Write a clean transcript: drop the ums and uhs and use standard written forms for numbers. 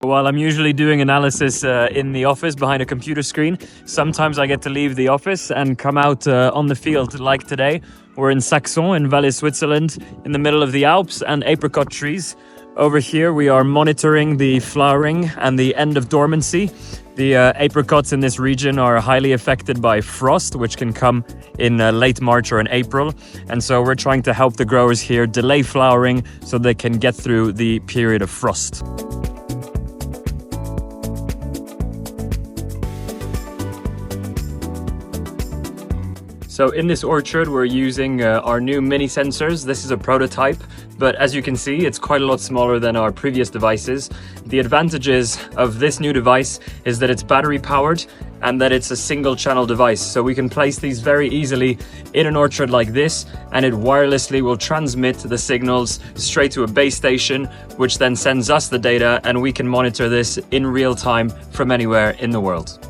While I'm usually doing analysis in the office behind a computer screen, sometimes I get to leave the office and come out on the field like today. We're in Saxon in Valais, Switzerland, in the middle of the Alps and apricot trees. Over here we are monitoring the flowering and the end of dormancy. The apricots in this region are highly affected by frost, which can come in late March or in April. And so we're trying to help the growers here delay flowering so they can get through the period of frost. So in this orchard, we're using our new minisensors. This is a prototype, but as you can see, it's quite a lot smaller than our previous devices. The advantages of this new device is that it's battery powered and that it's a single channel device. So we can place these very easily in an orchard like this, and it wirelessly will transmit the signals straight to a base station, which then sends us the data and we can monitor this in real time from anywhere in the world.